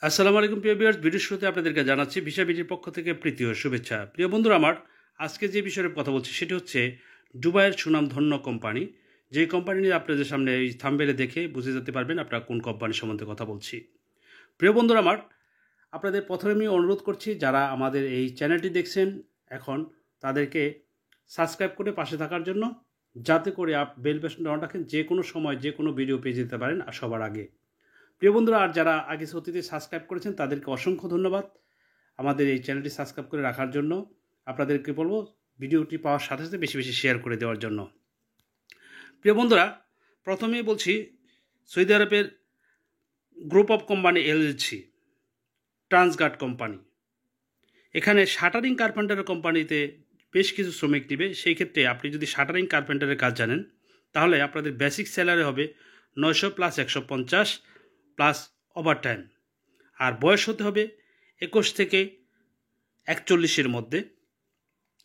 আসসালামু আলাইকুম প্রিয় ভিউয়ার্স, ভিডিওর শুরুতে আপনাদেরকে জানাচ্ছি ভিসা বিডির পক্ষ থেকে প্রীতি ও শুভেচ্ছা। প্রিয় বন্ধুরা আমার, আজকে যে বিষয়ে কথা বলছি সেটি হচ্ছে দুবাইয়ের সুনামধন্য কোম্পানি। যে কোম্পানি নিয়ে আপনাদের সামনে এই থাম্বনেলে দেখে বুঝে যেতে পারবেন আপনারা কোন কোম্পানি সম্বন্ধে কথা বলছি। প্রিয় বন্ধুরা আমার, আপনাদের প্রথমে আমি অনুরোধ করছি যারা আমাদের এই চ্যানেলটি দেখছেন এখন তাদেরকে সাবস্ক্রাইব করে পাশে থাকার জন্য, যাতে করে বেল বাটনটা অন রাখেন, যে কোনো সময় যে কোনো ভিডিও পেয়ে যেতে পারেন আর সবার আগে। প্রিয় বন্ধুরা, আর যারা আগে অতীতে সাবস্ক্রাইব করেছেন তাদেরকে অসংখ্য ধন্যবাদ আমাদের এই চ্যানেলটি সাবস্ক্রাইব করে রাখার জন্য। আপনাদেরকে বলবো ভিডিওটি পাওয়ার সাথে সাথে বেশি বেশি শেয়ার করে দেওয়ার জন্য। প্রিয় বন্ধুরা, প্রথমেই বলছি সৌদি আরবের group of company LLC Transguard company, এখানে শাটারিং কার্পেন্টারের কোম্পানিতে বেশ কিছু শ্রমিক নেবে। সেই ক্ষেত্রে আপনি যদি শাটারিং কার্পেন্টারের কাজ জানেন তাহলে আপনাদের বেসিক স্যালারি হবে 900 প্লাস 150 প্লাস ওভারটাইম, আর বয়স হতে হবে 21 থেকে 41-এর মধ্যে।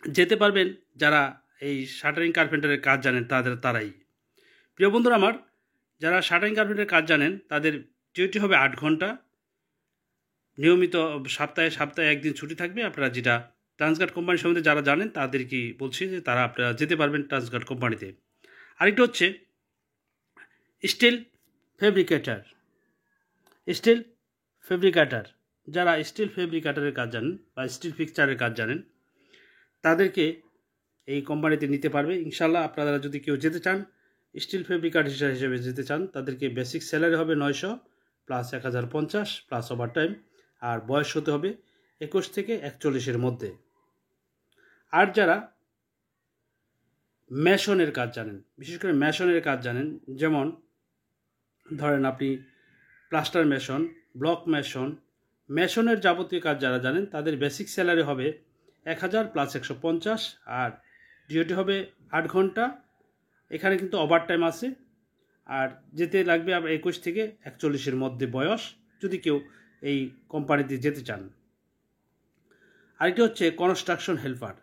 যেতে পারবেন যারা এই শাটারিং কার্পেন্টারের কাজ জানেন তারাই। প্রিয় বন্ধুরা আমার, যারা শাটারিং কার্পেন্টারের কাজ জানেন তাদের ডিউটি হবে 8 ঘন্টা, নিয়মিত সপ্তাহে একদিন ছুটি থাকবে। আপনারা যেটা ট্রান্সগার্ড কোম্পানি সম্বন্ধে যারা জানেন তাদেরকে বলছি যে তারা আপনারা যেতে পারবেন ট্রান্সগার্ড কোম্পানিতে। আরেকটা হচ্ছে স্টিল ফেব্রিকেটার। যারা স্টিল ফেব্রিকেটারের কাজ জানেন বা স্টিল ফিক্সচারের কাজ জানেন তাদেরকে এই কোম্পানিতে নিতে পারবে ইনশাল্লাহ। আপনারা যদি কেউ যেতে চান স্টিল ফেব্রিকেটার হিসেবে যেতে চান তাদেরকে বেসিক স্যালারি হবে 900 প্লাস 1050 প্লাস ওভারটাইম, আর বয়স হতে হবে 21 থেকে 41-এর মধ্যে। আর যারা মেশনের কাজ জানেন, বিশেষ করে মেশনের কাজ জানেন, যেমন ধরেন আপনি প্লাস্টার মেশন, ব্লক মেশনের যাবতীয় কাজ যারা জানেন তাদের বেসিক স্যালারি হবে 1000 প্লাস 150, আর ডিউটি হবে 8 ঘন্টা। এখানে কিন্তু ওভারটাইম আছে, আর যেতে লাগবে 21 থেকে 41-এর মধ্যে বয়স, যদি কেউ এই কোম্পানিতে যেতে চান। আরেকটি হচ্ছে কনস্ট্রাকশন হেল্পার।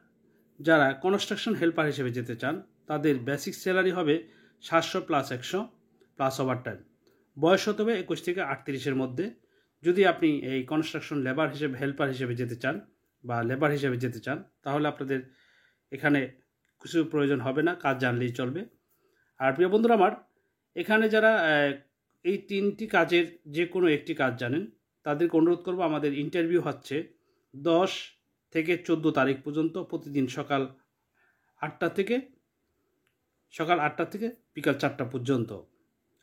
যারা কনস্ট্রাকশন হেল্পার হিসেবে যেতে চান তাদের বেসিক স্যালারি হবে 700 প্লাস 100 প্লাস ওভারটাইম, বয়স হতে হবে 21 থেকে 38-এর মধ্যে। যদি আপনি এই কনস্ট্রাকশন হেল্পার হিসেবে যেতে চান বা লেবার হিসেবে যেতে চান তাহলে আপনাদের এখানে কিছু প্রয়োজন হবে না, কাজ জানলেই চলবে। আর প্রিয় বন্ধুরা আমার, এখানে যারা এই 3টি কাজের যে কোনো একটি কাজ জানেন তাদেরকে অনুরোধ করবো, আমাদের ইন্টারভিউ হচ্ছে 10 থেকে 14 তারিখ পর্যন্ত, প্রতিদিন সকাল 8টা থেকে বিকাল 4টা পর্যন্ত।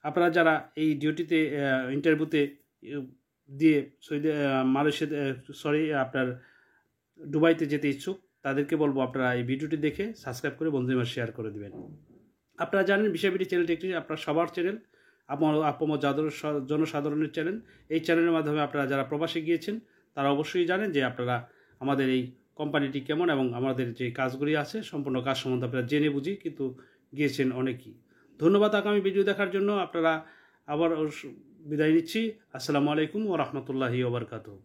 আপনারা যারা এই ডিউটিতে ইন্টারভিউতে দিয়ে আপনার দুবাইতে যেতে ইচ্ছুক তাদেরকে বলবো আপনারা এই ভিডিওটি দেখে সাবস্ক্রাইব করে বন্ধুদের শেয়ার করে দেবেন। আপনারা জানেন ভিসা বিডি চ্যানেলটি একটি আপনার সবার চ্যানেল, আপমর জনসাধারণের চ্যানেল। এই চ্যানেলের মাধ্যমে আপনারা যারা প্রবাসে গিয়েছেন তারা অবশ্যই জানেন যে আপনারা আমাদের এই কোম্পানিটি কেমন এবং আমাদের যে কাজগুলি আছে সম্পূর্ণ কাজ সম্বন্ধে আপনারা জেনে বুঝি কিন্তু গিয়েছেন অনেকেই। ধন্যবাদ আগামী ভিডিও দেখার জন্য। আপনারা আবার বিদায় নিচ্ছি। আসসালামু আলাইকুম ওয়া রাহমাতুল্লাহি ওয়া বারাকাতুহু।